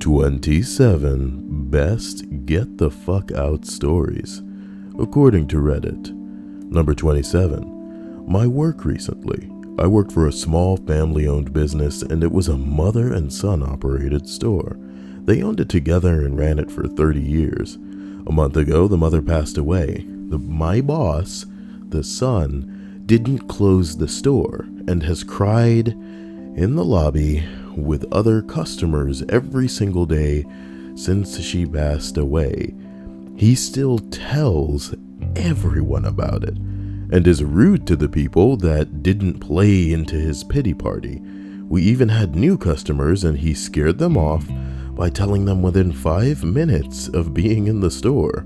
27 Best Get the Fuck Out Stories, according to Reddit. Number 27. My work recently. I worked for a small family-owned business, and it was a mother and son operated store. They owned it together and ran it for 30 years. A month ago, the mother passed away. My boss, the son, didn't close the store and has cried in the lobby with other customers every single day since she passed away. He still tells everyone about it and is rude to the people that didn't play into his pity party. We even had new customers and he scared them off by telling them within 5 minutes of being in the store.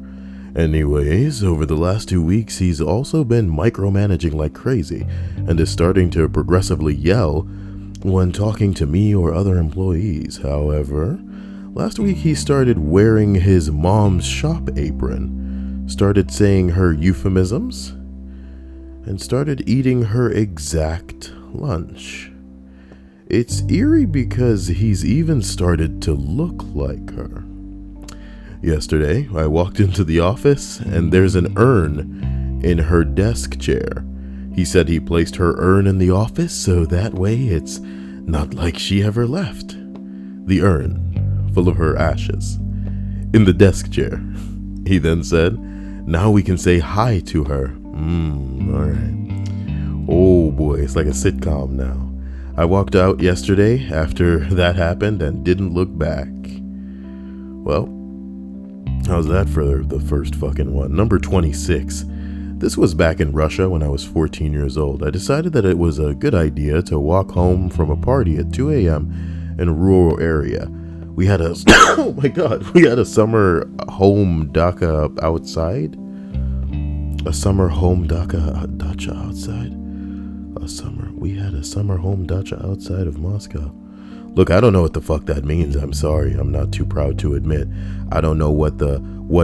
Anyways, over the last 2 weeks, he's also been micromanaging like crazy and is starting to progressively yell when talking to me or other employees. However, last week he started wearing his mom's shop apron, started saying her euphemisms, and started eating her exact lunch. It's eerie because he's even started to look like her. Yesterday, I walked into the office and there's an urn in her desk chair. He said he placed her urn in the office so that way it's not like she ever left. The urn, full of her ashes, in the desk chair. He then said, now we can say hi to her. Alright. Oh boy, it's like a sitcom now. I walked out yesterday after that happened and didn't look back. Well, how's that for the first fucking one? Number 26. This was back in Russia when I was 14 years old. I decided that it was a good idea to walk home from a party at 2 a.m. in a rural area. We had a, oh my God, we had a summer home dacha outside. A summer home dacha outside. We had a summer home dacha outside of Moscow. Look, I don't know what the fuck that means. I'm sorry. I'm not too proud to admit. I don't know what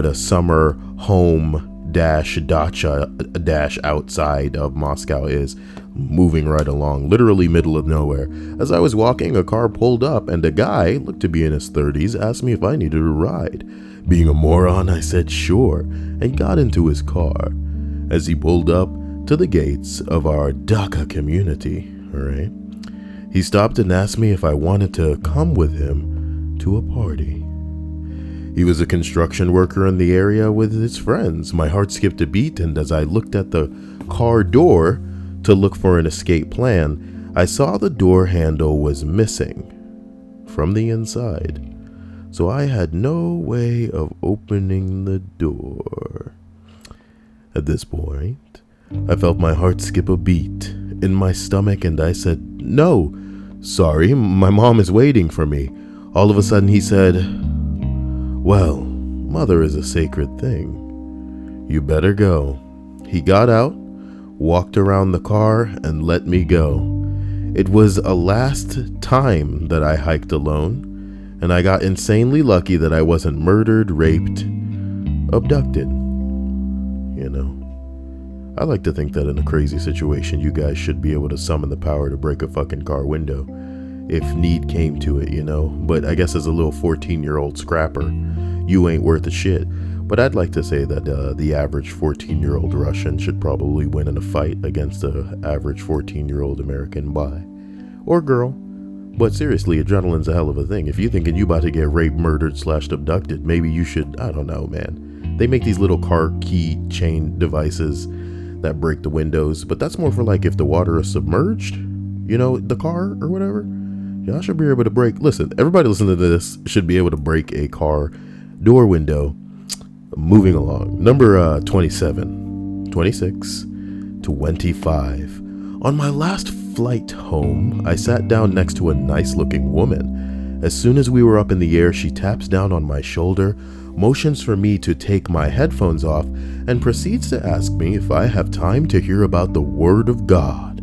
a summer home dacha outside of Moscow is. Moving right along, literally middle of nowhere. As I was walking, a car pulled up and a guy, looked to be in his 30s, asked me if I needed a ride. Being a moron, I said sure and got into his car. As he pulled up to the gates of our dacha community, alright, he stopped and asked me if I wanted to come with him to a party. He was a construction worker in the area with his friends. My heart skipped a beat, and as I looked at the car door to look for an escape plan, I saw the door handle was missing from the inside. So I had no way of opening the door. At this point, I felt my heart skip a beat in my stomach, and I said, no, sorry, my mom is waiting for me. All of a sudden he said, well, mother is a sacred thing. You better go. He got out, walked around the car, and let me go. It was a last time that I hiked alone, and I got insanely lucky that I wasn't murdered, raped, abducted. You know, I like to think that in a crazy situation, you guys should be able to summon the power to break a fucking car window if need came to it, you know. But I guess as a little 14-year-old scrapper, you ain't worth a shit. But I'd like to say that the average 14-year-old Russian should probably win in a fight against the average 14-year-old American boy or girl. But seriously, adrenaline's a hell of a thing. If you're thinking you about to get raped, murdered, / abducted, maybe you should, I don't know, man. They make these little car key chain devices that break the windows, but that's more for like if the water is submerged, you know, the car or whatever. Y'all should be able to break. Listen, everybody listening to this should be able to break a car door window. Moving along. Number 27, 26, 25. On my last flight home, I sat down next to a nice looking woman. As soon as we were up in the air, she taps down on my shoulder, motions for me to take my headphones off, and proceeds to ask me if I have time to hear about the Word of God.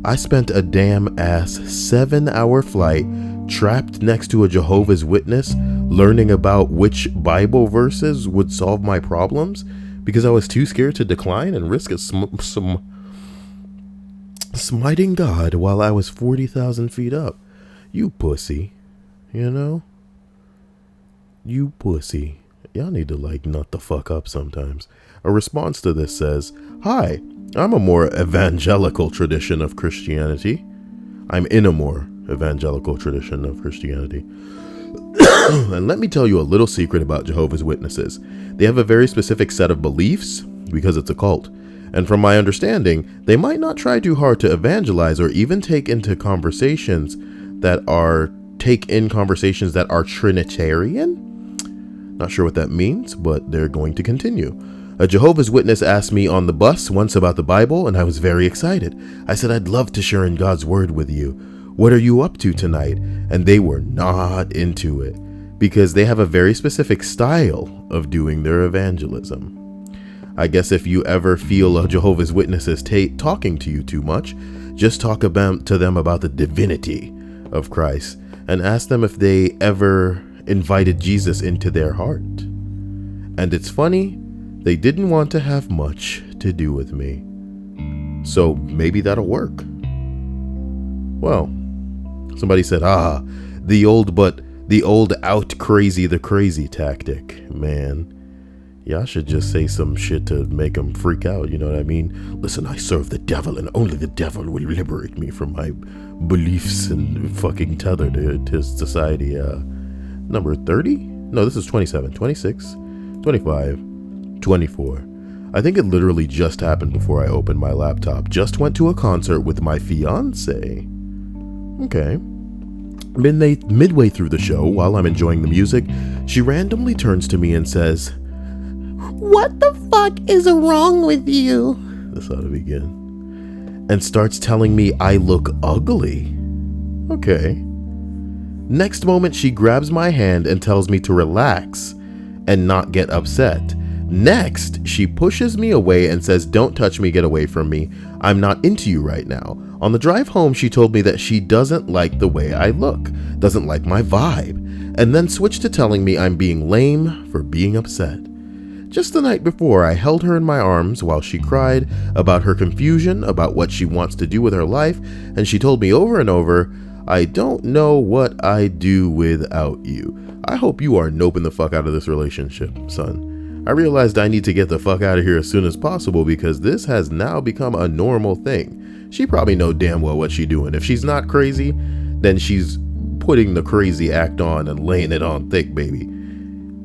I spent a damn ass 7-hour flight trapped next to a Jehovah's Witness learning about which Bible verses would solve my problems because I was too scared to decline and risk smiting God while I was 40,000 feet up. You pussy, you know? You pussy. Y'all need to nut the fuck up sometimes. A response to this says, "Hi, I'm a more evangelical tradition of Christianity. I'm in a more evangelical tradition of Christianity. And let me tell you a little secret about Jehovah's Witnesses. They have a very specific set of beliefs because it's a cult. And from my understanding, they might not try too hard to evangelize or even take in conversations that are Trinitarian. Not sure what that means, but they're going to continue. A Jehovah's Witness asked me on the bus once about the Bible, and I was very excited. I said, I'd love to share in God's word with you. What are you up to tonight? And they were not into it because they have a very specific style of doing their evangelism. I guess if you ever feel a Jehovah's Witness is talking to you too much, just talk to them about the divinity of Christ and ask them if they ever invited Jesus into their heart. And it's funny, they didn't want to have much to do with me. So maybe that'll work. Well, somebody said, the old out crazy the crazy tactic. Man, y'all should just say some shit to make them freak out, you know what I mean? Listen, I serve the devil and only the devil will liberate me from my beliefs and fucking tether to society. Number 30? No, this is 27, 26, 25, 24. I think it literally just happened before I opened my laptop. Just went to a concert with my fiance. Okay. Midway through the show, while I'm enjoying the music, she randomly turns to me and says, "What the fuck is wrong with you?" This ought to begin. And starts telling me I look ugly. Okay. Next moment, she grabs my hand and tells me to relax and not get upset. Next, she pushes me away and says, "Don't touch me, get away from me. I'm not into you right now." On the drive home, she told me that she doesn't like the way I look, doesn't like my vibe, and then switched to telling me I'm being lame for being upset. Just the night before, I held her in my arms while she cried about her confusion about what she wants to do with her life, and she told me over and over, "I don't know what I'd do without you. I hope you are noping the fuck out of this relationship, son." I realized I need to get the fuck out of here as soon as possible because this has now become a normal thing. She probably know damn well what she's doing. If she's not crazy, then she's putting the crazy act on and laying it on thick, baby.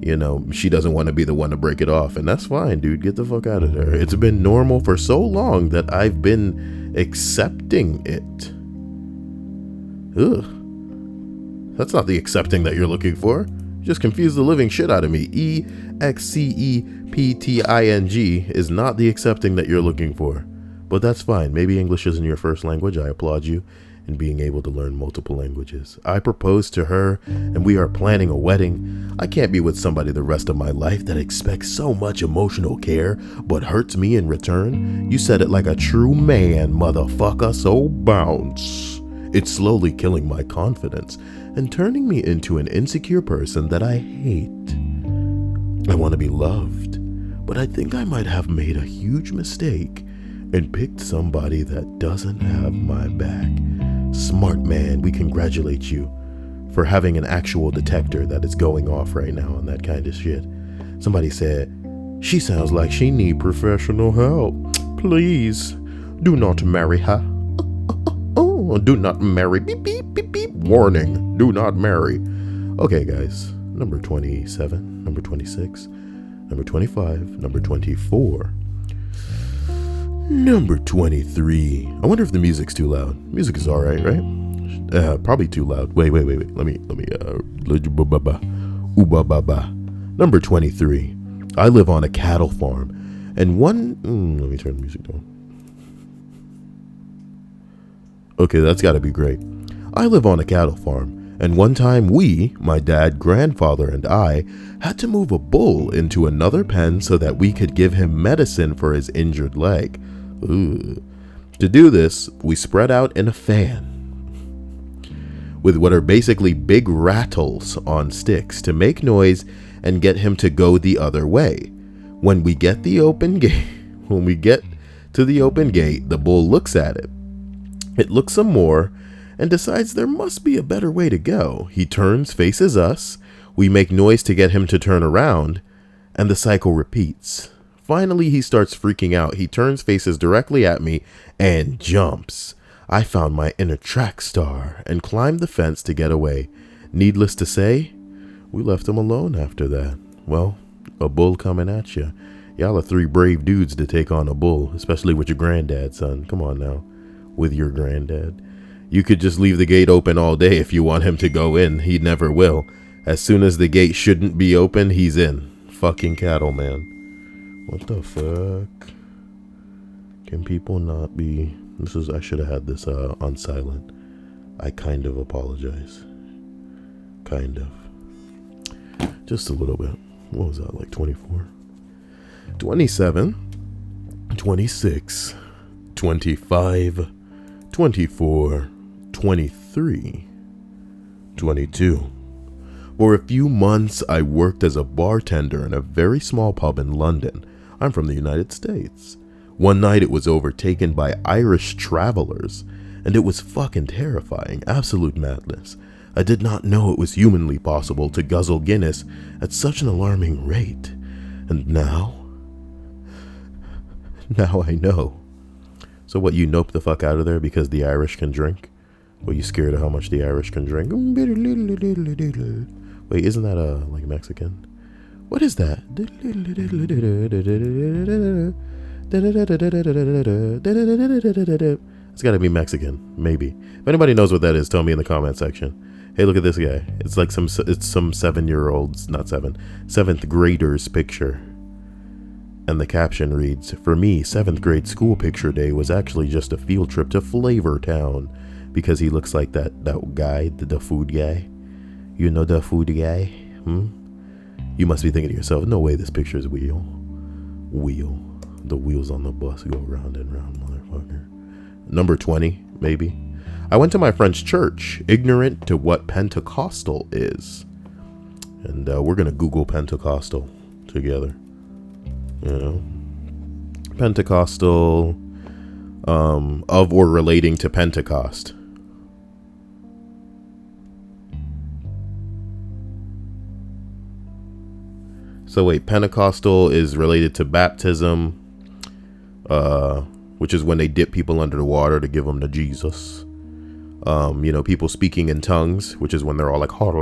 You know, she doesn't want to be the one to break it off, and that's fine, dude. Get the fuck out of there. It's been normal for so long that I've been accepting it. Ugh. That's not the accepting that you're looking for. You just confused the living shit out of me. EXCEPTING is not the accepting that you're looking for. But that's fine. Maybe English isn't your first language. I applaud you in being able to learn multiple languages. I proposed to her and we are planning a wedding. I can't be with somebody the rest of my life that expects so much emotional care but hurts me in return. You said it like a true man, motherfucker, so bounce. It's slowly killing my confidence and turning me into an insecure person that I hate. I want to be loved, but I think I might have made a huge mistake and picked somebody that doesn't have my back. Smart man, we congratulate you for having an actual detector that is going off right now on that kind of shit. Somebody said, "She sounds like she need professional help. Please, do not marry her. Do not marry. Beep, beep, beep, beep. Warning, do not marry." Okay, guys. Number 27, number 26, number 25, number 24, number 23. I wonder if the music's too loud. Music is all right, right? Probably too loud. Wait. Let me. Number 23. I live on a cattle farm, and let me turn the music down. Okay, that's got to be great. I live on a cattle farm, and one time we, my dad, grandfather, and I, had to move a bull into another pen so that we could give him medicine for his injured leg. Ooh. To do this, we spread out in a fan with what are basically big rattles on sticks to make noise and get him to go the other way. When we get to the open gate, the bull looks at it. It looks some more and decides there must be a better way to go. He turns, faces us. We make noise to get him to turn around, and the cycle repeats. Finally, he starts freaking out. He turns, faces directly at me, and jumps. I found my inner track star and climbed the fence to get away. Needless to say, we left him alone after that. Well, a bull coming at you. Y'all are 3 brave dudes to take on a bull, especially with your granddad, son. Come on now, with your granddad. You could just leave the gate open all day if you want him to go in. He never will. As soon as the gate shouldn't be open, he's in. Fucking cattle, man. What the fuck? Can people not be... I should have had this on silent. I kind of apologize. Kind of. Just a little bit. What was that, like 24? 27, 26, 25, 24, 23, 22. For a few months, I worked as a bartender in a very small pub in London. I'm from the United States. One night it was overtaken by Irish travelers, and it was fucking terrifying, absolute madness. I did not know it was humanly possible to guzzle Guinness at such an alarming rate. And now I know. So what, you nope the fuck out of there because the Irish can drink? Were you scared of how much the Irish can drink? Wait, isn't that like Mexican? What is that? It's gotta be Mexican, maybe. If anybody knows what that is, tell me in the comment section. Hey, look at this guy. It's like some 7-year-old's, not 7th grader's picture. And the caption reads, "For me, 7th grade school picture day was actually just a field trip to Flavor Town," because he looks like that guy, the food guy. You know the food guy? You must be thinking to yourself, no way this picture is wheel. The wheels on the bus go round and round, motherfucker. Number 20, maybe. I went to my friend's church, ignorant to what Pentecostal is. And we're going to Google Pentecostal together. You know, Pentecostal, of or relating to Pentecost. So wait, Pentecostal is related to baptism, which is when they dip people under the water to give them to Jesus. You know, people speaking in tongues, which is when they're all like, and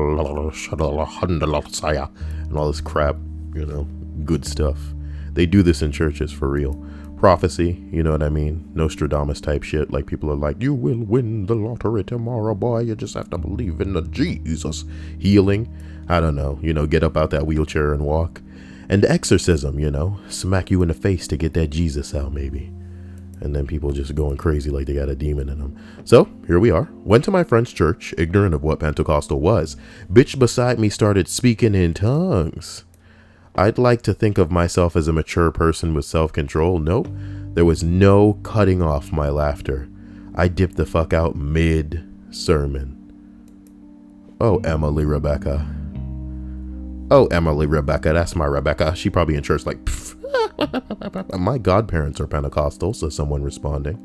all this crap, you know, good stuff. They do this in churches for real. Prophecy, you know what I mean? Nostradamus type shit. Like people are like, you will win the lottery tomorrow, boy. You just have to believe in the Jesus. Healing, I don't know, you know, get up out that wheelchair and walk. And exorcism, you know, smack you in the face to get that Jesus out maybe. And then people just going crazy like they got a demon in them. So here we are. Went to my friend's church, ignorant of what Pentecostal was. Bitch beside me started speaking in tongues. I'd like to think of myself as a mature person with self-control. Nope. There was no cutting off my laughter. I dipped the fuck out mid-sermon. Oh, Emily Rebecca. Oh, Emily Rebecca. That's my Rebecca. She probably in church like, my godparents are Pentecostal, says someone responding.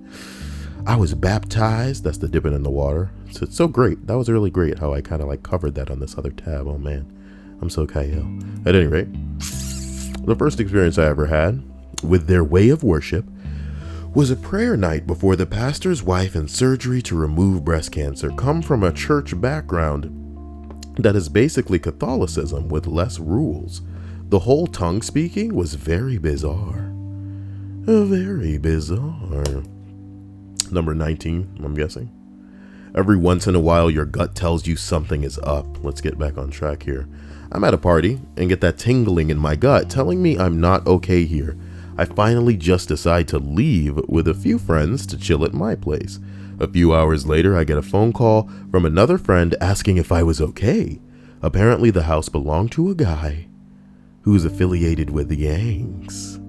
I was baptized. That's the dipping in the water. So it's so great. That was really great how I kind of like covered that on this other tab. Oh, man. I'm so Kyle. At any rate, the first experience I ever had with their way of worship was a prayer night before the pastor's wife in surgery to remove breast cancer. Come from a church background that is basically Catholicism with less rules. The whole tongue speaking was very bizarre. Very bizarre. Number 19, I'm guessing. Every once in a while, your gut tells you something is up. Let's get back on track here. I'm at a party and get that tingling in my gut telling me I'm not okay here. I finally just decide to leave with a few friends to chill at my place. A few hours later, I get a phone call from another friend asking if I was okay. Apparently, the house belonged to a guy who's affiliated with the gangs.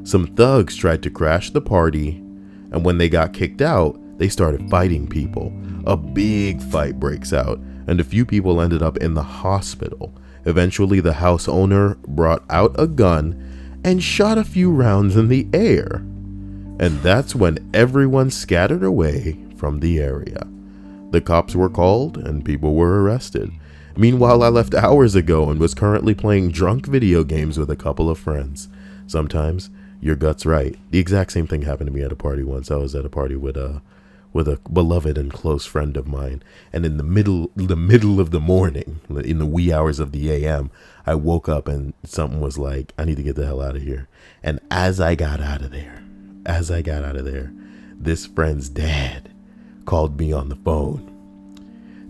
Some thugs tried to crash the party, and when they got kicked out, they started fighting people. A big fight breaks out, and a few people ended up in the hospital. Eventually, the house owner brought out a gun and shot a few rounds in the air. And that's when everyone scattered away from the area. The cops were called and people were arrested. Meanwhile, I left hours ago and was currently playing drunk video games with a couple of friends. Sometimes your gut's right. The exact same thing happened to me at a party once. I was at a party with a beloved and close friend of mine, and in the middle of the morning, in the wee hours of the AM, I woke up and something was like, I need to get the hell out of here. And as I got out of there, this friend's dad called me on the phone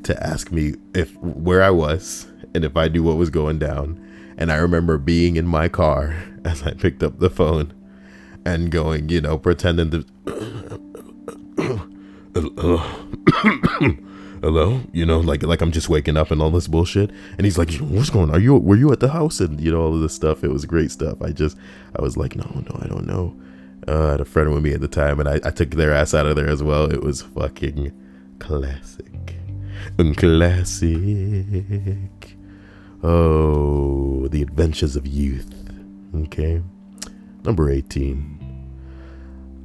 to ask me where I was and if I knew what was going down. And I remember being in my car as I picked up the phone and going, pretending to hello, like I'm just waking up and all this bullshit. And he's like, what's going on? Were you at the house? And all of this stuff. It was great stuff. I was like, no, I don't know. I had a friend with me at the time, and I took their ass out of there as well. It was fucking classic. Oh, the adventures of youth. Okay. Number 18.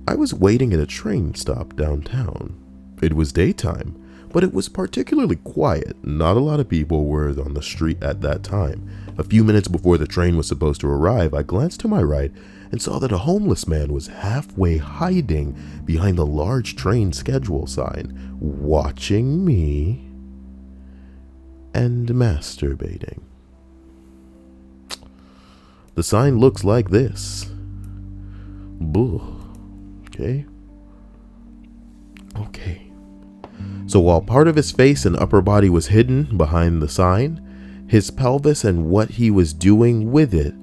I was waiting at a train stop downtown. It was daytime, but it was particularly quiet. Not a lot of people were on the street at that time. A few minutes before the train was supposed to arrive, I glanced to my right and saw that a homeless man was halfway hiding behind the large train schedule sign, watching me and masturbating. The sign looks like this. Boo. Okay. So while part of his face and upper body was hidden behind the sign, his pelvis and what he was doing with it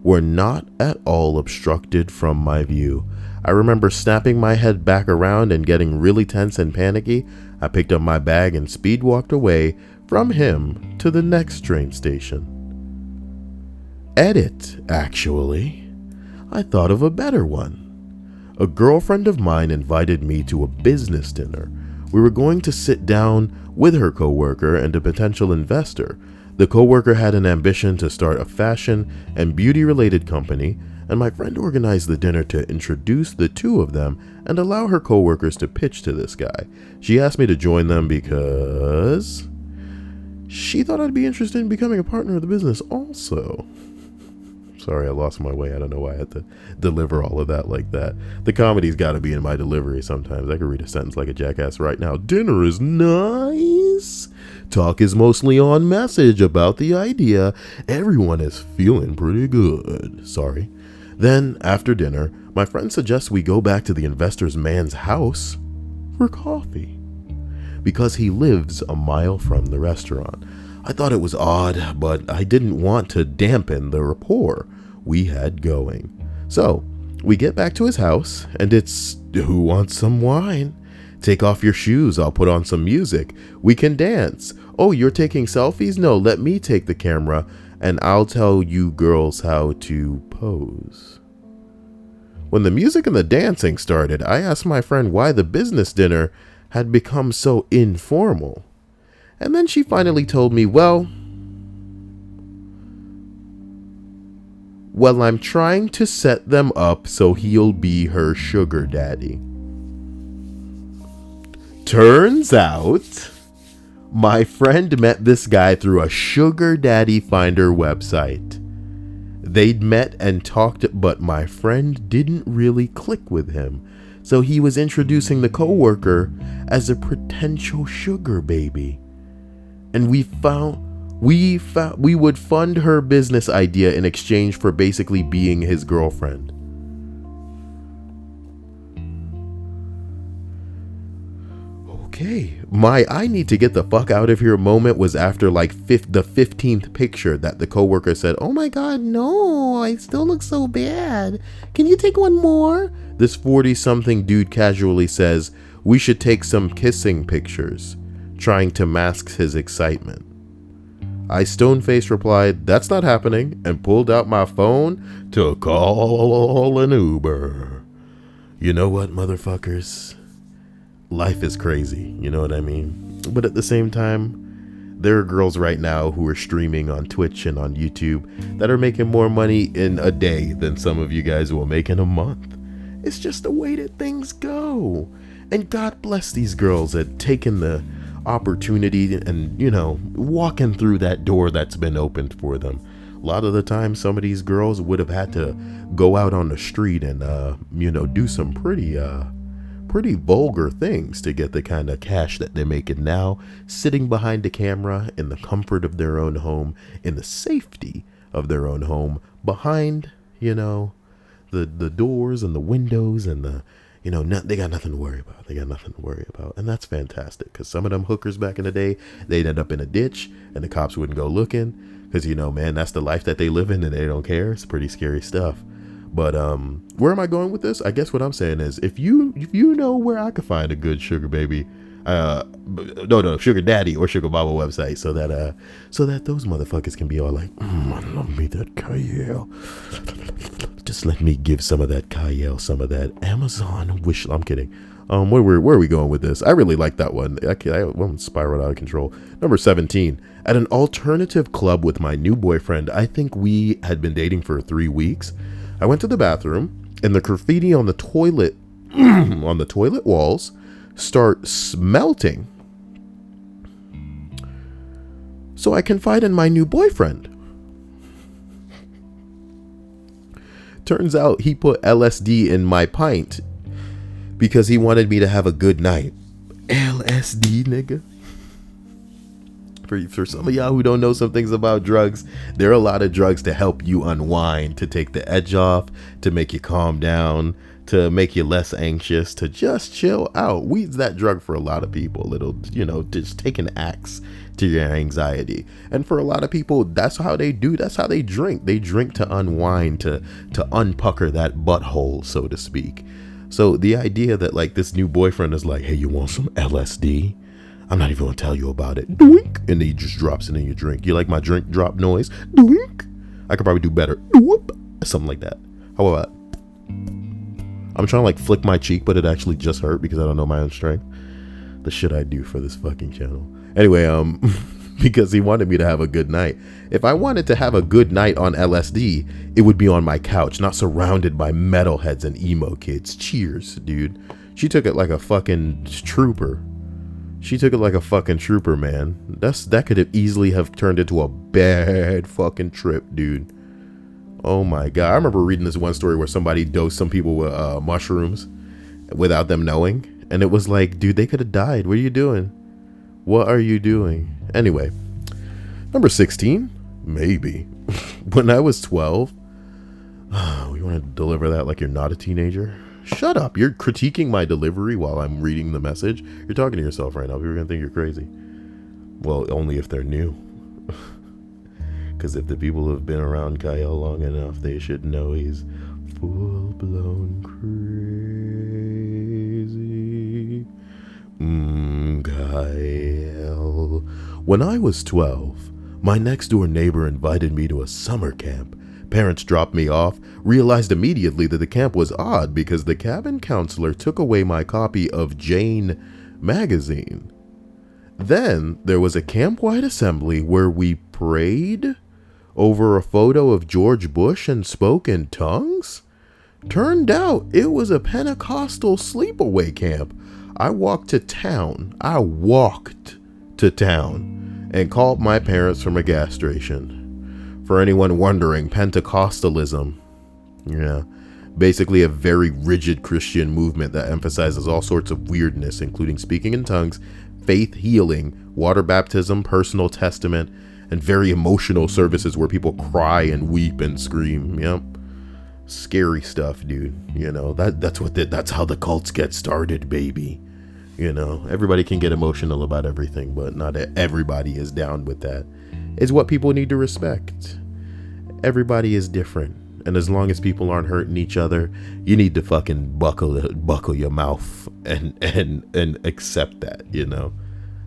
were not at all obstructed from my view. I remember snapping my head back around and getting really tense and panicky. I picked up my bag and speed walked away from him to the next train station. Edit, actually. I thought of a better one. A girlfriend of mine invited me to a business dinner. We were going to sit down with her coworker and a potential investor. The coworker had an ambition to start a fashion and beauty-related company, and my friend organized the dinner to introduce the two of them and allow her coworkers to pitch to this guy. She asked me to join them because she thought I'd be interested in becoming a partner of the business also. Sorry, I lost my way. I don't know why I had to deliver all of that like that. The comedy's got to be in my delivery sometimes. I could read a sentence like a jackass right now. Dinner is nice. Talk is mostly on message about the idea. Everyone is feeling pretty good. Sorry. Then, after dinner, my friend suggests we go back to the investor's man's house for coffee because he lives a mile from the restaurant. I thought it was odd, but I didn't want to dampen the rapport we had going. So, we get back to his house, and it's, who wants some wine? Take off your shoes, I'll put on some music. We can dance. Oh, you're taking selfies? No, let me take the camera, and I'll tell you girls how to pose. When the music and the dancing started, I asked my friend why the business dinner had become so informal. And then she finally told me, well, I'm trying to set them up so he'll be her sugar daddy. Turns out, my friend met this guy through a sugar daddy finder website. They'd met and talked, but my friend didn't really click with him. So he was introducing the coworker as a potential sugar baby. And we would fund her business idea in exchange for basically being his girlfriend. Okay, my I need to get the fuck out of here moment was after like the 15th picture that the coworker said, oh my god, no, I still look so bad. Can you take one more? This 40-something dude casually says, we should take some kissing pictures, trying to mask his excitement. I stone-faced replied, that's not happening, and pulled out my phone to call an Uber. You know what, motherfuckers? Life is crazy, you know what I mean? But at the same time, there are girls right now who are streaming on Twitch and on YouTube that are making more money in a day than some of you guys will make in a month. It's just the way that things go. And God bless these girls at taking the opportunity and, you know, walking through that door that's been opened for them. A lot of the time, some of these girls would have had to go out on the street and, you know, do some pretty vulgar things to get the kind of cash that they're making now, sitting behind a camera in the comfort of their own home, in the safety of their own home, behind, you know, the doors and the windows and the, you know, they got nothing to worry about. They got nothing to worry about. And that's fantastic, because some of them hookers back in the day, they'd end up in a ditch and the cops wouldn't go looking, because, you know, man, that's the life that they live in and they don't care. It's pretty scary stuff. But where am I going with this? I guess what I'm saying is, if you know where I could find a good sugar baby, sugar daddy or sugar mama website, so that those motherfuckers can be all like, I love me that Kyle. Just let me give some of that Kyle, some of that Amazon wish. I'm kidding. Where are we going with this? I really like that one. I won't spiral out of control. Number 17. At an alternative club with my new boyfriend, I think we had been dating for 3 weeks. I went to the bathroom, and the graffiti on the toilet on the toilet walls start smelting. So I confide in my new boyfriend. Turns out he put LSD in my pint because he wanted me to have a good night. LSD, nigga. For some of y'all who don't know some things about drugs, there are a lot of drugs to help you unwind, to take the edge off, to make you calm down, to make you less anxious, to just chill out. Weed's that drug for a lot of people. It'll, you know, just take an axe to your anxiety. And for a lot of people, that's how they do. That's how they drink. They drink to unwind, to unpucker that butthole, so to speak. So the idea that like this new boyfriend is like, hey, you want some LSD? I'm not even gonna tell you about it. Doink. And then he just drops it in your drink. You like my drink drop noise? Doink. I could probably do better. Whoop. Something like that. How about that? I'm trying to like flick my cheek, but it actually just hurt because I don't know my own strength. The shit I do for this fucking channel. Anyway, because he wanted me to have a good night. If I wanted to have a good night on LSD, it would be on my couch, not surrounded by metalheads and emo kids. Cheers, dude. She took it like a fucking trooper. She took it like a fucking trooper, man. That could have easily have turned into a bad fucking trip, dude. Oh my god. I remember reading this one story where somebody dosed some people with mushrooms without them knowing. And it was like, dude, they could have died. What are you doing? What are you doing? Anyway, number 16, maybe. When I was 12, you want to deliver that like you're not a teenager? Shut up. You're critiquing my delivery while I'm reading the message. You're talking to yourself right now. People are going to think you're crazy. Well, only if they're new. Because if the people have been around Kyle long enough, they should know he's full-blown crazy. Kyle. When I was 12, my next-door neighbor invited me to a summer camp. Parents dropped me off, realized immediately that the camp was odd because the cabin counselor took away my copy of Jane magazine. Then there was a camp-wide assembly where we prayed over a photo of George Bush and spoke in tongues. Turned out it was a Pentecostal sleepaway camp. I walked to town and called my parents from a gas station. For anyone wondering, Pentecostalism, basically a very rigid Christian movement that emphasizes all sorts of weirdness, including speaking in tongues, faith healing, water baptism, personal testament, and very emotional services where people cry and weep and scream. Yep. Scary stuff, dude. That's how the cults get started, baby. Everybody can get emotional about everything, but not everybody is down with that. It's what people need to respect. Everybody is different, and as long as people aren't hurting each other, you need to fucking buckle your mouth and accept that.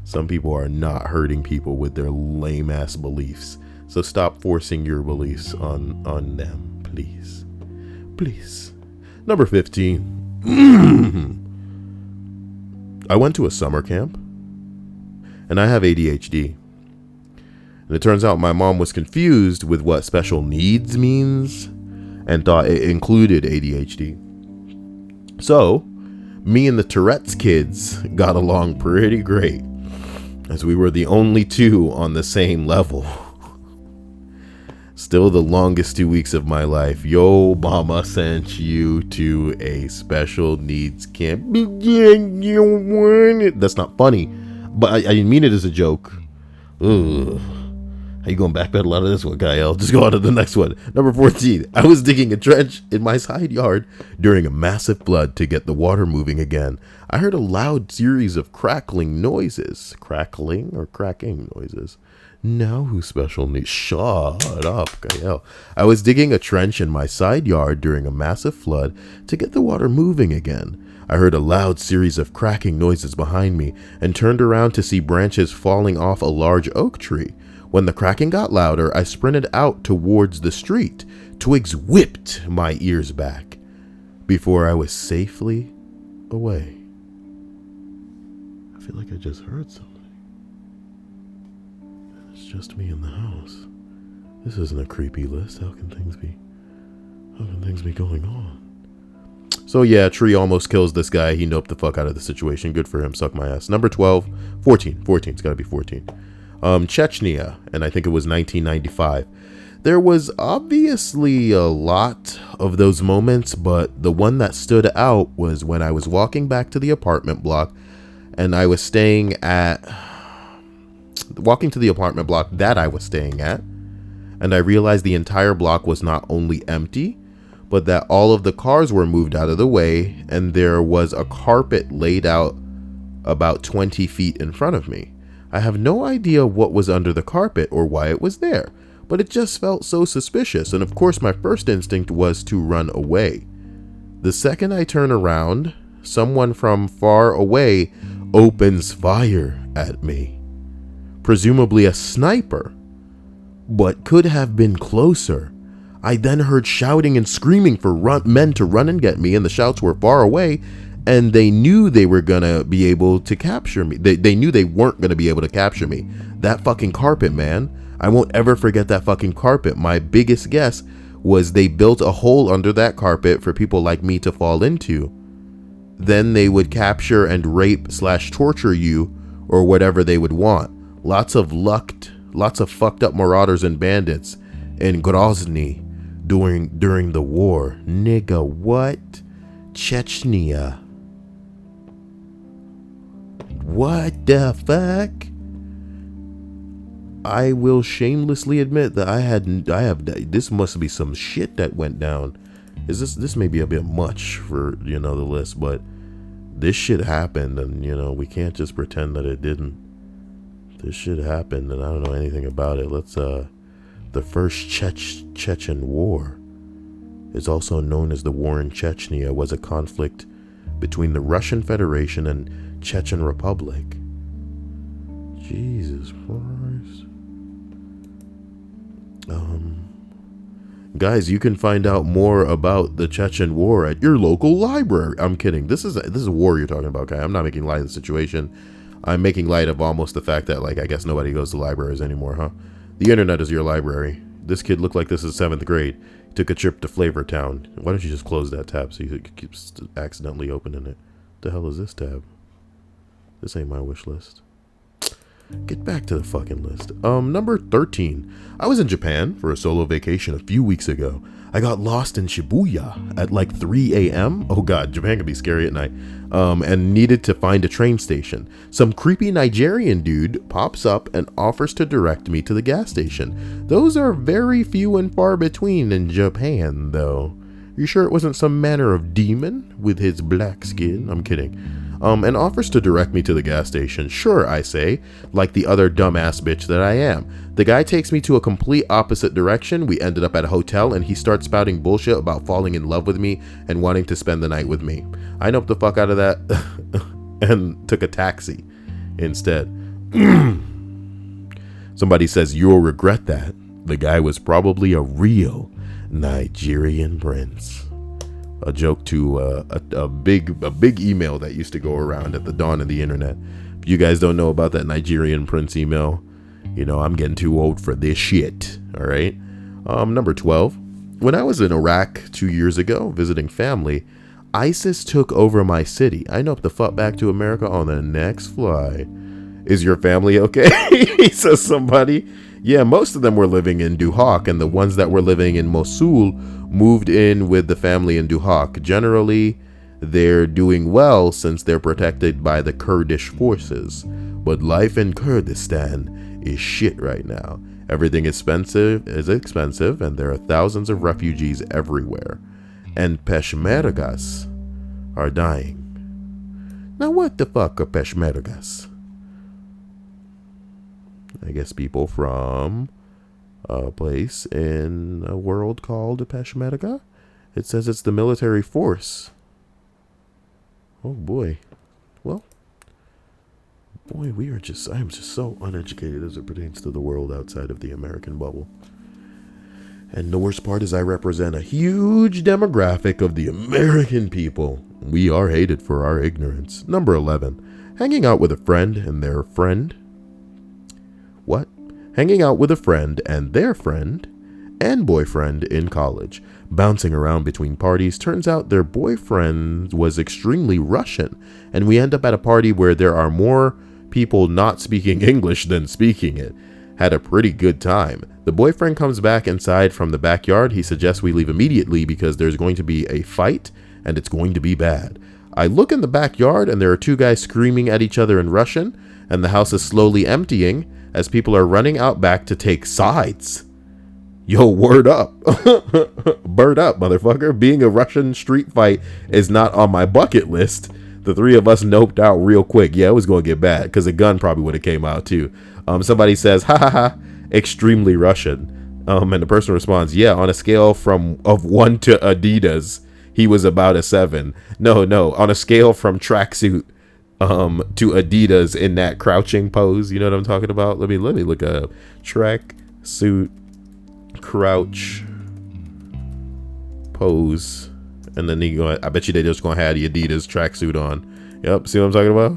Some people are not hurting people with their lame ass beliefs, so stop forcing your beliefs on them, please. Number 15. I went to a summer camp, and I have ADHD. And it turns out my mom was confused with what special needs means and thought it included ADHD. So, me and the Tourette's kids got along pretty great. as we were the only two on the same level. Still the longest 2 weeks of my life. Yo, mama sent you to a special needs camp. That's not funny, but I didn't mean it as a joke. Ugh. How you going to backpedal out of this one, Kyle? Just go on to the next one. Number 14. I was digging a trench in my side yard during a massive flood to get the water moving again. I heard a loud series of crackling noises. Crackling or cracking noises? Now who's special needs? Shut up, Kyle. I was digging a trench in my side yard during a massive flood to get the water moving again. I heard a loud series of cracking noises behind me and turned around to see branches falling off a large oak tree. When the cracking got louder, I sprinted out towards the street. Twigs whipped my ears back before I was safely away. I feel like I just heard something. It's just me in the house. This isn't a creepy list. How can things be going on? So yeah, tree almost kills this guy. He noped the fuck out of the situation. Good for him. Suck my ass. Number 14. It's gotta be 14. Chechnya, and I think it was 1995. There was obviously a lot of those moments, but the one that stood out was when I was walking back to the apartment block, and I was walking to the apartment block that I was staying at, and I realized the entire block was not only empty, but that all of the cars were moved out of the way, and there was a carpet laid out about 20 feet in front of me. I have no idea what was under the carpet or why it was there, but it just felt so suspicious, and of course my first instinct was to run away. The second I turn around, someone from far away opens fire at me. Presumably a sniper, but could have been closer. I then heard shouting and screaming for men to run and get me, and the shouts were far away, and they knew they were gonna be able to capture me. They knew they weren't gonna be able to capture me. That fucking carpet, man. I won't ever forget that fucking carpet. My biggest guess was they built a hole under that carpet for people like me to fall into. Then they would capture and rape/torture you, or whatever they would want. Lots of fucked up marauders and bandits in Grozny during the war. Nigga, what? Chechnya. What the fuck? I will shamelessly admit that this must be some shit that went down. This may be a bit much for, the list, but this shit happened, and we can't just pretend that it didn't. This shit happened, and I don't know anything about it. The first Chechen War is also known as the War in Chechnya, was a conflict between the Russian Federation and Chechen Republic. Jesus Christ. Guys, you can find out more about the Chechen War at your local library. I'm kidding. This is a war you're talking about, guy. I'm not making light of the situation. I'm making light of almost the fact that, I guess nobody goes to libraries anymore, huh? The internet is your library. This kid looked like this is 7th grade. He took a trip to Flavor Town. Why don't you just close that tab so you keep accidentally opening it? The hell is this tab? This ain't my wish list. Get back to the fucking list. Number 13. I was in Japan for a solo vacation a few weeks ago. I got lost in Shibuya at 3 a.m. Oh god, Japan can be scary at night. And needed to find a train station. Some creepy Nigerian dude pops up and offers to direct me to the gas station. Those are very few and far between in Japan, though. You sure it wasn't some manner of demon with his black skin? I'm kidding. And offers to direct me to the gas station. Sure, I say, like the other dumbass bitch that I am. The guy takes me to a complete opposite direction. We ended up at a hotel, and he starts spouting bullshit about falling in love with me and wanting to spend the night with me. I noped the fuck out of that and took a taxi instead. Somebody says, you'll regret that. The guy was probably a real Nigerian prince. A joke to a big email that used to go around at the dawn of the internet. If you guys don't know about that Nigerian prince email, I'm getting too old for this shit. All right. Number 12. When I was in Iraq 2 years ago visiting family, ISIS took over my city. I noped the fuck back to America on the next fly. Is your family okay? Says somebody. Yeah, most of them were living in Duhok, and the ones that were living in Mosul moved in with the family in Duhok. Generally, they're doing well since they're protected by the Kurdish forces. But life in Kurdistan is shit right now. Everything is expensive, and there are thousands of refugees everywhere. And Peshmergas are dying. Now what the fuck are Peshmergas? I guess people from a place in a world called Peshmerga. It says it's the military force. Oh boy. Well, boy, I am just so uneducated as it pertains to the world outside of the American bubble. And the worst part is I represent a huge demographic of the American people. We are hated for our ignorance. Number 11. Hanging out with a friend and their friend. What? Hanging out with a friend and their friend and boyfriend in college. Bouncing around between parties. Turns out their boyfriend was extremely Russian. And we end up at a party where there are more people not speaking English than speaking it. Had a pretty good time. The boyfriend comes back inside from the backyard. He suggests we leave immediately because there's going to be a fight and it's going to be bad. I look in the backyard and there are two guys screaming at each other in Russian, and the house is slowly emptying as people are running out back to take sides. Yo, word up. Bird up, motherfucker. Being a Russian street fight is not on my bucket list. The three of us noped out real quick. Yeah, it was going to get bad because a gun probably would have came out too. Somebody says, ha ha ha, extremely Russian. And the person responds, yeah, on a scale of 1 to Adidas, he was about a 7. No, on a scale from tracksuit to Adidas in that crouching pose. You know what I'm talking about? Let me look up tracksuit crouch pose. And then I bet you they just gonna have the Adidas tracksuit on. Yep, see what I'm talking about?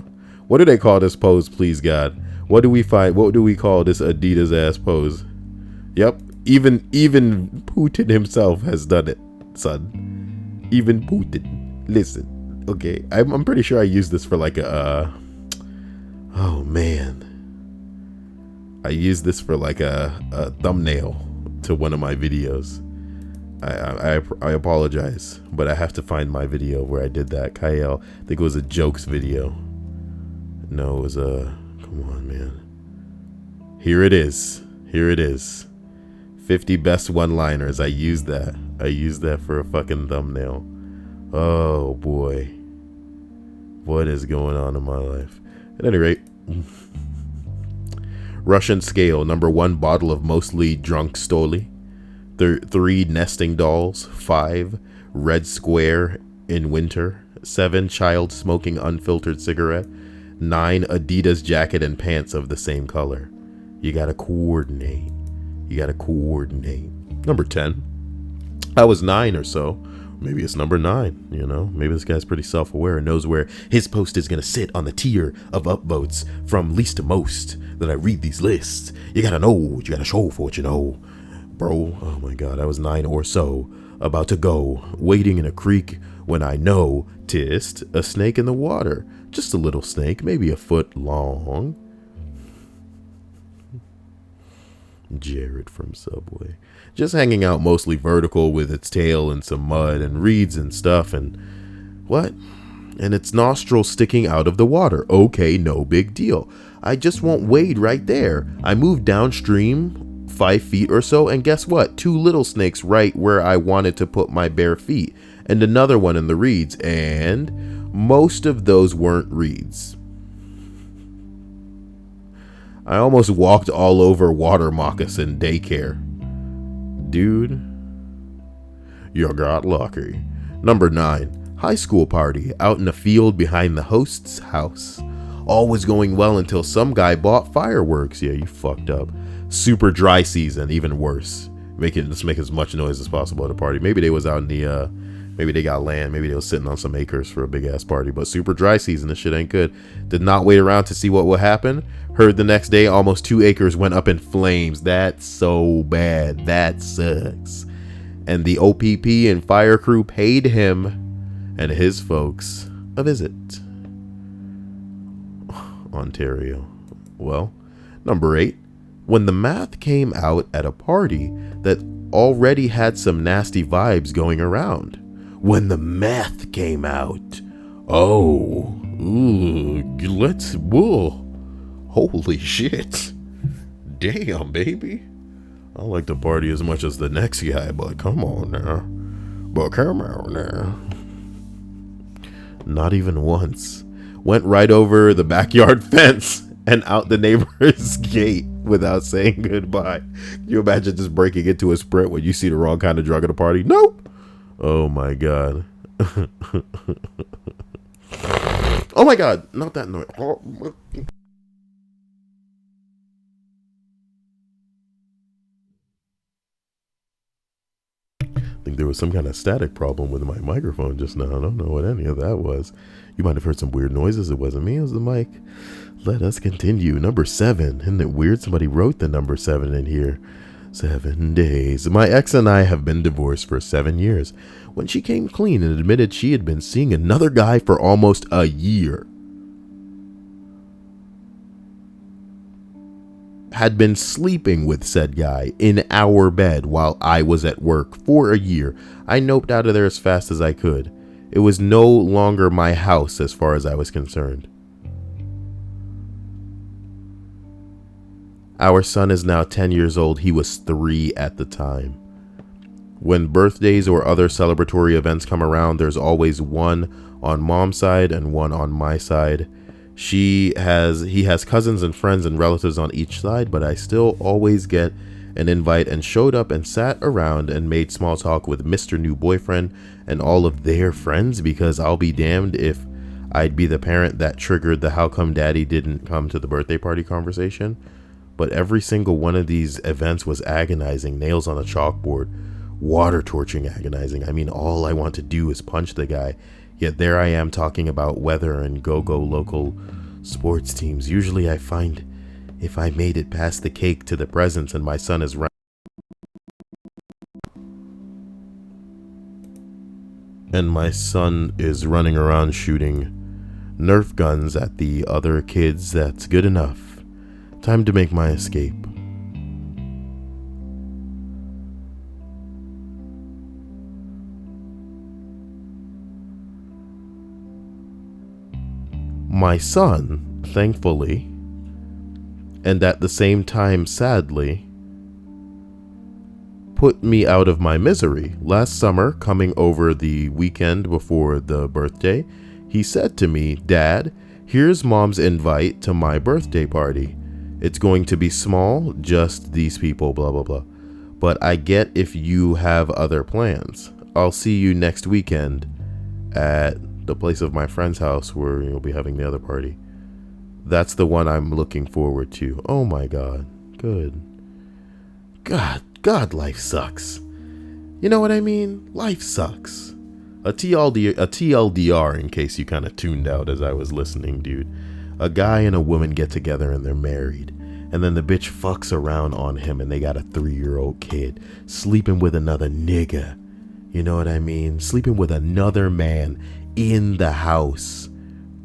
What do they call this pose, please God? What do we call this Adidas ass pose? Yep, even Putin himself has done it, son. Even Putin. Listen, okay, I'm pretty sure I used this for like a oh man, I used this for like a thumbnail to one of my videos. I apologize, but I have to find my video where I did that. Kyle, I think it was a jokes video. No, it was a, come on, man. Here it is. 50 best one-liners. I used that for a fucking thumbnail. Oh boy. What is going on in my life? At any rate, Russian scale. Number 1, bottle of mostly drunk Stoli. 3, nesting dolls. 5, red square in winter. 7, child smoking unfiltered cigarette. 9, Adidas jacket and pants of the same color. You gotta coordinate. Number 10. I was 9 or so. Maybe it's number 9, you know? Maybe this guy's pretty self-aware and knows where his post is gonna sit on the tier of upvotes from least to most that I read these lists. You gotta know what you gotta show for what you know. Bro, oh my God, I was 9 or so, about to go, wading in a creek when I noticed a snake in the water. Just a little snake, maybe a foot long. Jared from Subway. Just hanging out mostly vertical with its tail in some mud and reeds and stuff and what? And its nostrils sticking out of the water. Okay, no big deal. I just won't wade right there. I moved downstream 5 feet or so, and guess what? 2 little snakes right where I wanted to put my bare feet, and another one in the reeds, and most of those weren't reeds. I almost walked all over water moccasin daycare. Dude, you got lucky. Number 9, high school party out in a field behind the host's house. All was going well until some guy bought fireworks. Yeah, you fucked up. Super dry season, even worse. Let's make as much noise as possible at a party. Maybe they was out in the, maybe they got land. Maybe they was sitting on some acres for a big ass party. But super dry season, this shit ain't good. Did not wait around to see what would happen. Heard the next day, almost 2 acres went up in flames. That's so bad. That sucks. And the OPP and fire crew paid him and his folks a visit. Ontario. Well, number 8, when the math came out at a party that already had some nasty vibes going around. When the meth came out. Oh, whoa, holy shit. Damn, baby. I like to party as much as the next guy, but come on now. Not even once. Went right over the backyard fence and out the neighbor's gate without saying goodbye. Can you imagine just breaking into a sprint when you see the wrong kind of drug at a party? Nope. Oh my god. Oh my god, not that noise. I think there was some kind of static problem with my microphone just now. I don't know what any of that was. You might have heard some weird noises. It wasn't me, it was the mic. Let us continue. Number 7. Isn't it weird? Somebody wrote the number 7 in here. 7 days. My ex and I have been divorced for 7 years. When she came clean and admitted she had been seeing another guy for almost a year. Had been sleeping with said guy in our bed while I was at work for a year. I noped out of there as fast as I could. It was no longer my house as far as I was concerned. Our son is now 10 years old. He was 3 at the time. When birthdays or other celebratory events come around, there's always one on mom's side and one on my side. He has cousins and friends and relatives on each side, but I still always get an invite and showed up and sat around and made small talk with Mr. New Boyfriend and all of their friends, because I'll be damned if I'd be the parent that triggered the how come daddy didn't come to the birthday party conversation. But every single one of these events was agonizing, nails on a chalkboard, water torching agonizing. I mean, all I want to do is punch the guy. Yet there I am talking about weather and go-go local sports teams. Usually I find if I made it past the cake to the presents and my son is running around shooting Nerf guns at the other kids, that's good enough. Time to make my escape. My son, thankfully, and at the same time sadly, put me out of my misery. Last summer, coming over the weekend before the birthday, he said to me, "Dad, here's mom's invite to my birthday party. It's going to be small, just these people, blah, blah, blah. But I get if you have other plans. I'll see you next weekend at the place of my friend's house where you'll be having the other party." That's the one I'm looking forward to. Oh my god. Good. God, life sucks. You know what I mean? Life sucks. A TLDR in case you kind of tuned out as I was listening, dude. A guy and a woman get together and they're married. And then the bitch fucks around on him and they got a 3-year-old kid sleeping with another nigga. You know what I mean? Sleeping with another man in the house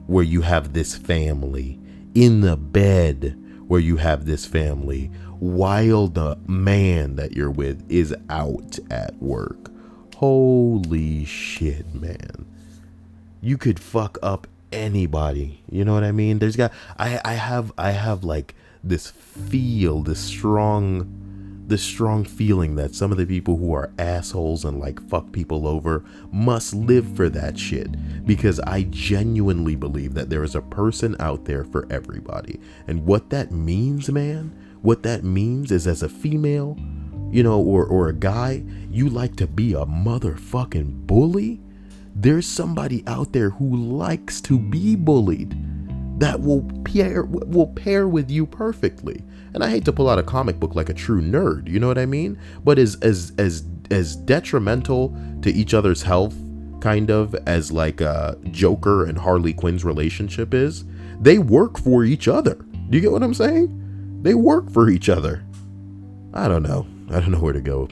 where you have this family, in the bed where you have this family, while the man that you're with is out at work. Holy shit, man. You could fuck up anybody. You know what I mean? I have like this strong feeling that some of the people who are assholes and like fuck people over must live for that shit, because I genuinely believe that there is a person out there for everybody. And what that means, man, what that means is, as a female, you know, or a guy, you like to be a motherfucking bully. There's somebody out there who likes to be bullied that will pair with you perfectly. And I hate to pull out a comic book like a true nerd, you know what I mean? But as detrimental to each other's health, kind of, as like Joker and Harley Quinn's relationship is, they work for each other. Do you get what I'm saying? They work for each other. I don't know where to go.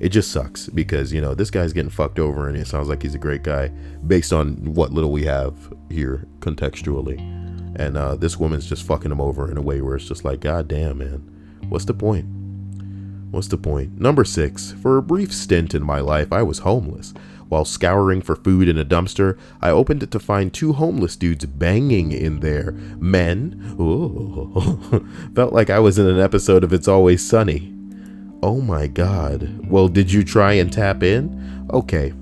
It just sucks because, you know, this guy's getting fucked over and it sounds like he's a great guy based on what little we have here contextually. And this woman's just fucking him over in a way where it's just like, God damn, man. What's the point? What's the point? Number 6, for a brief stint in my life, I was homeless. While scouring for food in a dumpster, I opened it to find 2 homeless dudes banging in there. Men. Ooh. Felt like I was in an episode of It's Always Sunny. Oh my God. Well, did you try and tap in? Okay.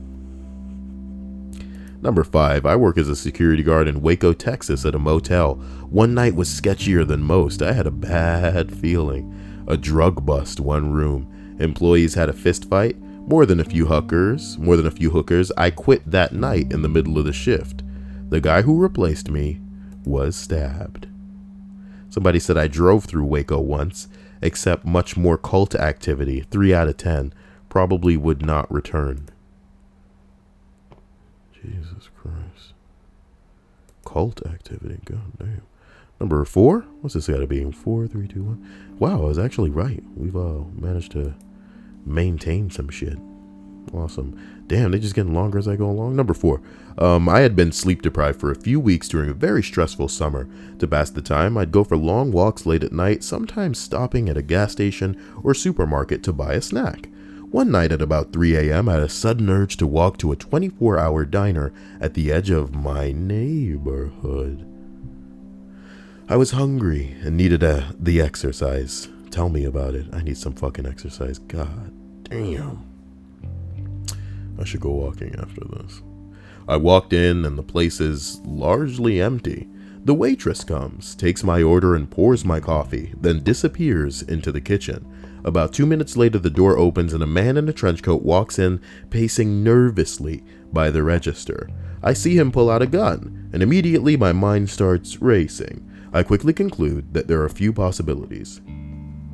Number 5, I work as a security guard in Waco, Texas at a motel. One night was sketchier than most. I had a bad feeling. A drug bust, one room. Employees had a fist fight. More than a few hookers. I quit that night in the middle of the shift. The guy who replaced me was stabbed. Somebody said I drove through Waco once, except much more cult activity. 3 out of 10. Probably would not return. Jesus Christ. Cult activity. God damn. Number 4? What's this got to be? 4, 3, 2, 1. Wow, I was actually right. We've managed to maintain some shit. Awesome. Damn, they just getting longer as I go along. Number 4. I had been sleep deprived for a few weeks during a very stressful summer. To pass the time, I'd go for long walks late at night, sometimes stopping at a gas station or supermarket to buy a snack. One night at about 3 a.m., I had a sudden urge to walk to a 24-hour diner at the edge of my neighborhood. I was hungry and needed the exercise. Tell me about it. I need some fucking exercise. God damn. I should go walking after this. I walked in and the place is largely empty. The waitress comes, takes my order and pours my coffee, then disappears into the kitchen. About 2 minutes later, the door opens and a man in a trench coat walks in, pacing nervously by the register. I see him pull out a gun, and immediately my mind starts racing. I quickly conclude that there are a few possibilities.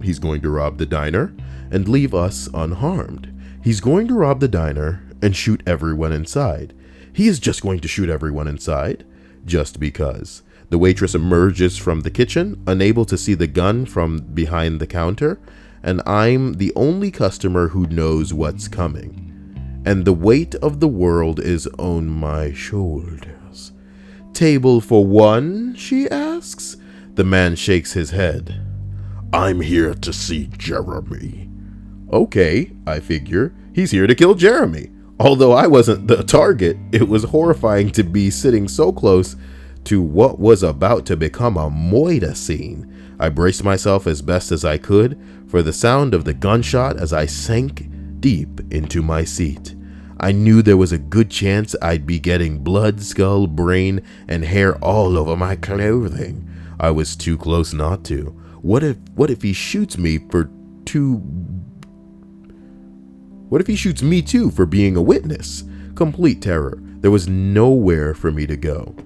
He's going to rob the diner and leave us unharmed. He's going to rob the diner and shoot everyone inside. He is just going to shoot everyone inside, just because. The waitress emerges from the kitchen, unable to see the gun from behind the counter, and I'm the only customer who knows what's coming. And the weight of the world is on my shoulders. Table for one, she asks. The man shakes his head. I'm here to see Jeremy. Okay, I figure. He's here to kill Jeremy. Although I wasn't the target, it was horrifying to be sitting so close to what was about to become a moida scene. I braced myself as best as I could for the sound of the gunshot as I sank deep into my seat. I knew there was a good chance I'd be getting blood, skull, brain, and hair all over my clothing. I was too close not to. What if he shoots me What if he shoots me too for being a witness? Complete terror. There was nowhere for me to go.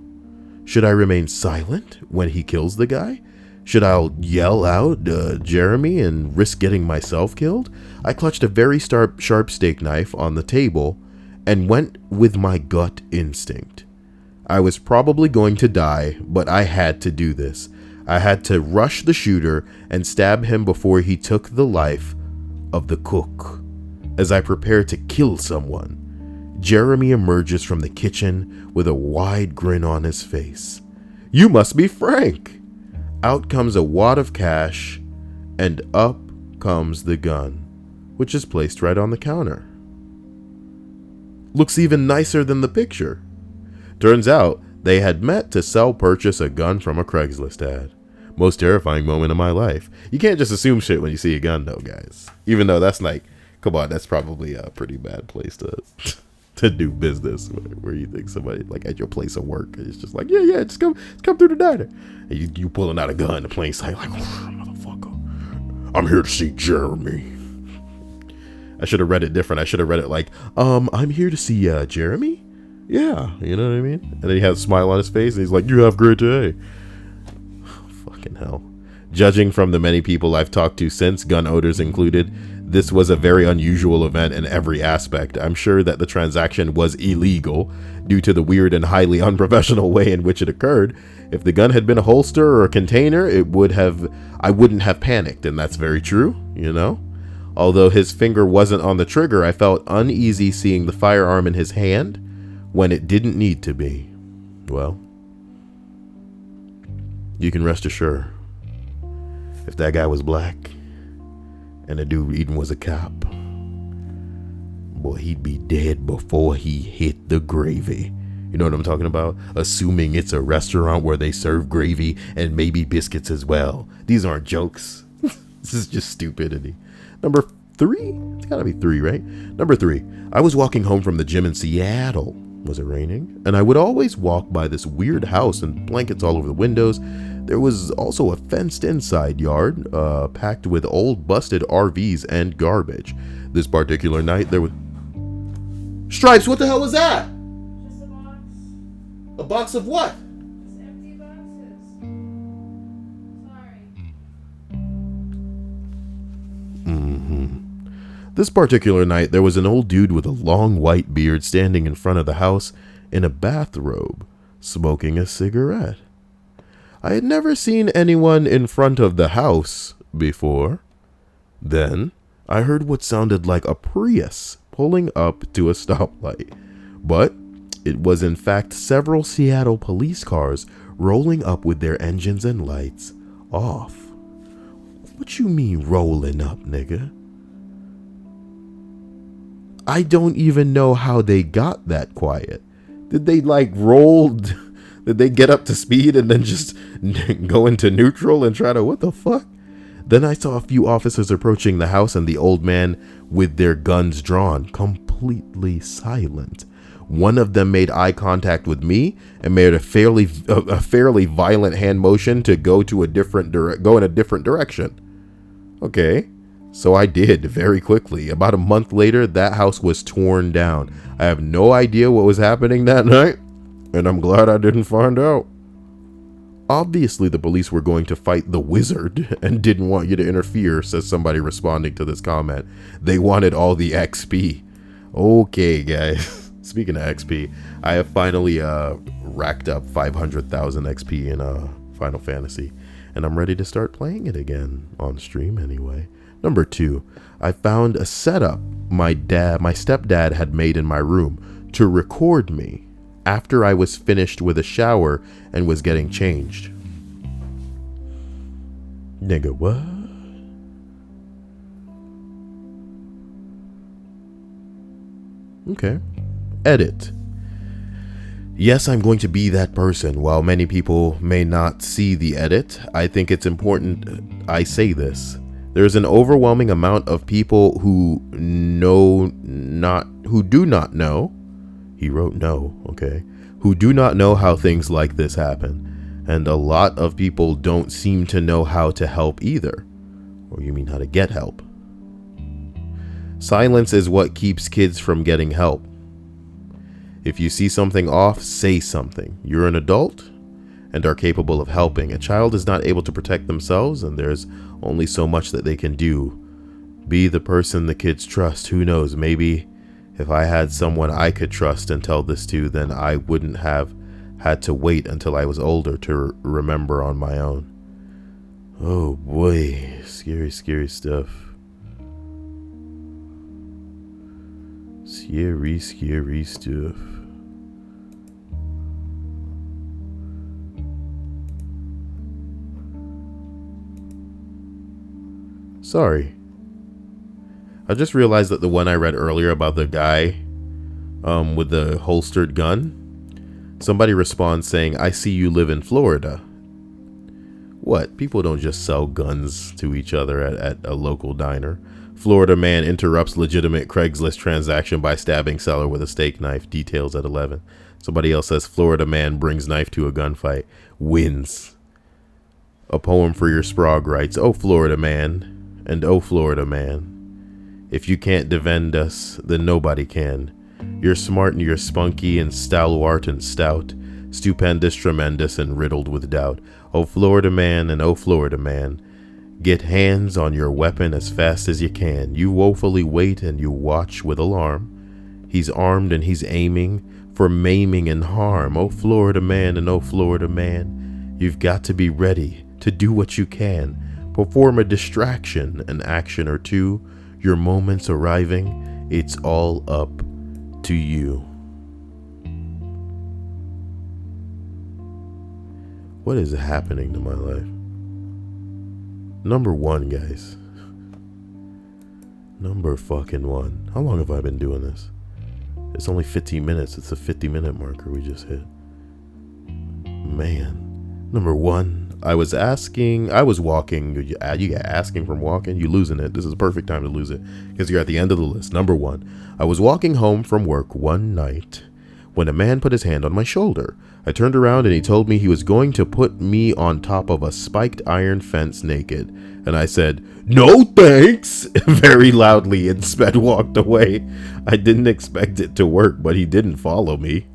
Should I remain silent when he kills the guy? Should I yell out, Jeremy, and risk getting myself killed? I clutched a very sharp steak knife on the table and went with my gut instinct. I was probably going to die, but I had to do this. I had to rush the shooter and stab him before he took the life of the cook. As I prepare to kill someone, Jeremy emerges from the kitchen with a wide grin on his face. You must be Frank. Out comes a wad of cash, and up comes the gun, which is placed right on the counter. Looks even nicer than the picture. Turns out they had met to purchase a gun from a Craigslist ad. Most terrifying moment of my life. You can't just assume shit when you see a gun though, guys. Even though that's like, come on, that's probably a pretty bad place to do business where you think somebody like at your place of work is just like, yeah, just come through the diner. And you pulling out a gun in plain sight like, oh, motherfucker, I'm here to see Jeremy. I should have read it different. I should have read it like, I'm here to see Jeremy? Yeah, you know what I mean? And then he has a smile on his face and he's like, you have a great day. Fucking hell. Judging from the many people I've talked to since, gun owners included, this was a very unusual event in every aspect. I'm sure that the transaction was illegal due to the weird and highly unprofessional way in which it occurred. If the gun had been a holster or a container, I wouldn't have panicked, and that's very true, you know? Although his finger wasn't on the trigger, I felt uneasy seeing the firearm in his hand when it didn't need to be. Well, You can rest assured, if that guy was black and the dude eating was a cop, boy, he'd be dead before he hit the gravy. You know what I'm talking about? Assuming it's a restaurant where they serve gravy and maybe biscuits as well. These aren't jokes. This is just stupidity. Number 3? It's gotta be 3, right? Number 3. I was walking home from the gym in Seattle. Was it raining? And I would always walk by this weird house and blankets all over the windows. There was also a fenced-in side yard, packed with old busted RVs and garbage. This particular night, there was... Stripes, what the hell was that? Just a box. A box of what? Just empty boxes. Sorry. This particular night, there was an old dude with a long white beard standing in front of the house in a bathrobe, smoking a cigarette. I had never seen anyone in front of the house before. Then, I heard what sounded like a Prius pulling up to a stoplight. But it was in fact several Seattle police cars rolling up with their engines and lights off. What you mean rolling up, nigga? I don't even know how they got that quiet. Did they did they get up to speed and then just go into neutral and try to, what the fuck? Then I saw a few officers approaching the house and the old man with their guns drawn, completely silent. One of them made eye contact with me and made a fairly violent hand motion to go in a different direction. Okay. So I did very quickly. About a month later, that house was torn down. I have no idea what was happening that night, and I'm glad I didn't find out. Obviously, the police were going to fight the wizard and didn't want you to interfere, says somebody responding to this comment. They wanted all the XP. Okay, guys. Speaking of XP, I have finally racked up 500,000 XP in Final Fantasy, and I'm ready to start playing it again, on stream anyway. Number 2, I found a setup my stepdad had made in my room to record me after I was finished with a shower and was getting changed. Nigga, what? Okay. Edit. Yes, I'm going to be that person. While many people may not see the edit, I think it's important I say this. There's an overwhelming amount of people who do not know. He wrote no, okay. Who do not know how things like this happen. And a lot of people don't seem to know how to help either. Or you mean how to get help. Silence is what keeps kids from getting help. If you see something off, say something. You're an adult and are capable of helping. A child is not able to protect themselves, and there's only so much that they can do. Be the person the kids trust. Who knows, maybe if I had someone I could trust and tell this to, then I wouldn't have had to wait until I was older to remember on my own. Oh boy, scary, scary stuff. Scary, scary stuff. Sorry. I just realized that the one I read earlier about the guy with the holstered gun, somebody responds saying, I see you live in Florida. What? People don't just sell guns to each other at a local diner. Florida man interrupts legitimate Craigslist transaction by stabbing seller with a steak knife. Details at 11. Somebody else says, Florida man brings knife to a gunfight. Wins. A poem for your Sprague writes, Oh, Florida man. And oh, Florida man, if you can't defend us, then nobody can. You're smart and you're spunky and stalwart and stout, stupendous, tremendous, and riddled with doubt. Oh, Florida man, and oh, Florida man, get hands on your weapon as fast as you can. You woefully wait and you watch with alarm. He's armed and he's aiming for maiming and harm. Oh, Florida man, and oh, Florida man, you've got to be ready to do what you can. Perform a distraction, an action or two. Your moment's arriving. It's all up to you. What is happening to my life? Number one, guys. Number fucking one. How long have I been doing this? It's only 15 minutes. It's a 50-minute marker we just hit. Man. Number one, I was walking. You get asking from walking, you losing it. This is a perfect time to lose it because you're at the end of the list. Number one, I was walking home from work one night when a man put his hand on my shoulder. I turned around and he told me he was going to put me on top of a spiked iron fence naked. And I said, "No thanks," very loudly, and sped walked away. I didn't expect it to work, but he didn't follow me.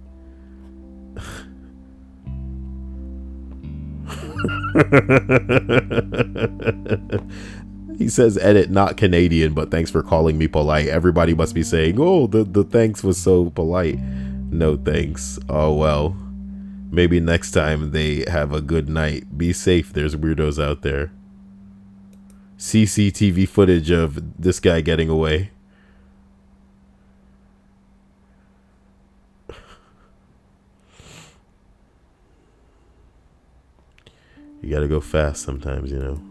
He says, edit, not Canadian, but thanks for calling me polite. Everybody must be saying, oh, the thanks was so polite. No thanks. Oh, well. Maybe next time they have a good night. Be safe. There's weirdos out there. CCTV footage of this guy getting away. You gotta go fast sometimes, you know.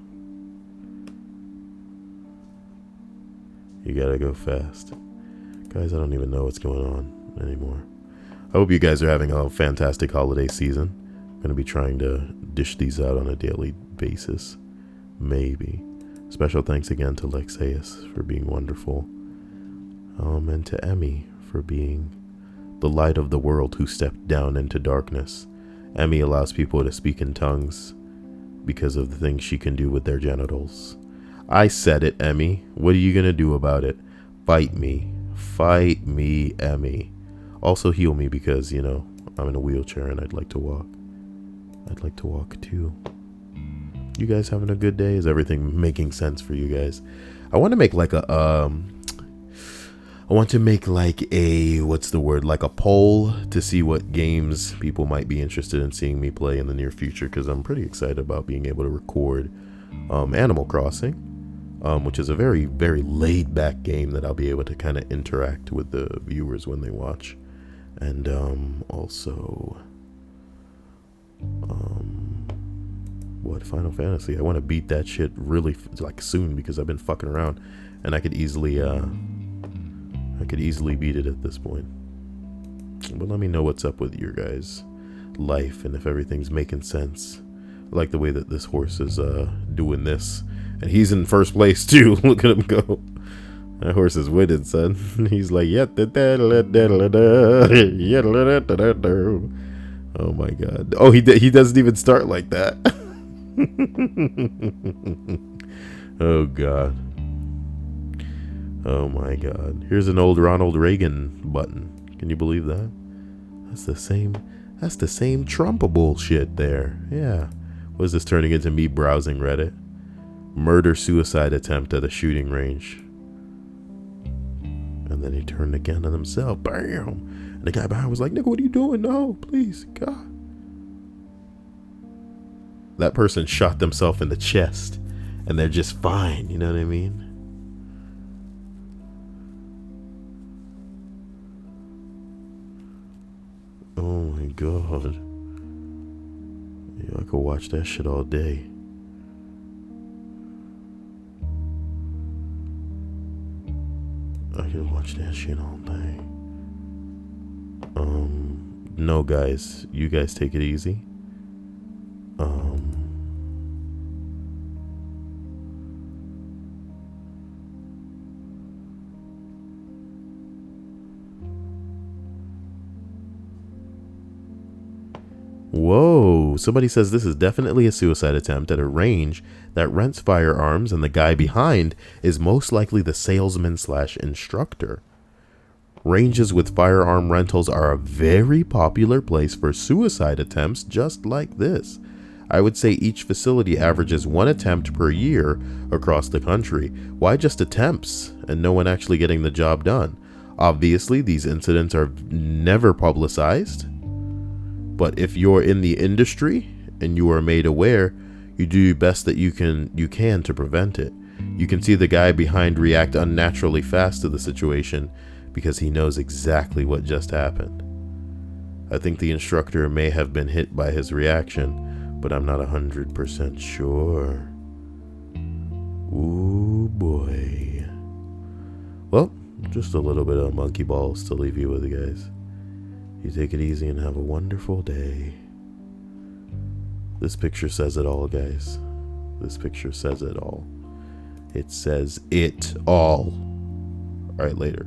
You gotta go fast. Guys, I don't even know what's going on anymore. I hope you guys are having a fantastic holiday season. I'm going to be trying to dish these out on a daily basis. Maybe. Special thanks again to Lexeus for being wonderful. And to Emmy for being the light of the world who stepped down into darkness. Emmy allows people to speak in tongues because of the things she can do with their genitals. I said it, Emmy. What are you going to do about it? Fight me. Fight me, Emmy. Also heal me because, you know, I'm in a wheelchair and I'd like to walk. I'd like to walk too. You guys having a good day? Is everything making sense for you guys? I want to make like a, what's the word? Like a poll to see what games people might be interested in seeing me play in the near future. Because I'm pretty excited about being able to record Animal Crossing. Which is a very, very laid back game that I'll be able to kind of interact with the viewers when they watch. And also, what, Final Fantasy? I want to beat that shit really like soon because I've been fucking around, and I could easily beat it at this point. But let me know what's up with your guys' life and if everything's making sense. I like the way that this horse is doing this, and he's in first place too. Look at him go. That horse is winning, son. He's like, oh my god. Oh, he doesn't even start like that. Oh god. Oh my god. Here's an old Ronald Reagan button. Can you believe that? That's the same Trump bullshit there. Yeah. What is this turning into, me browsing Reddit? Murder-suicide attempt at a shooting range. And then he turned again on himself. Bam! And the guy behind was like, nigga, what are you doing? No, please, God. That person shot themselves in the chest. And they're just fine, you know what I mean? Oh my god. Yeah, I could watch that shit all day. I could watch that shit all day. No guys, you guys take it easy. Whoa, somebody says this is definitely a suicide attempt at a range that rents firearms, and the guy behind is most likely the salesman/instructor. Ranges with firearm rentals are a very popular place for suicide attempts just like this. I would say each facility averages one attempt per year across the country. Why just attempts and no one actually getting the job done? Obviously, these incidents are never publicized. But if you're in the industry and you are made aware, you do your best that you can to prevent it. You can see the guy behind react unnaturally fast to the situation because he knows exactly what just happened. I think the instructor may have been hit by his reaction, but I'm not 100% sure. Ooh boy. Well, just a little bit of monkey balls to leave you with, guys. You take it easy and have a wonderful day. This picture says it all, guys. This picture says it all. It says it all. Alright, later.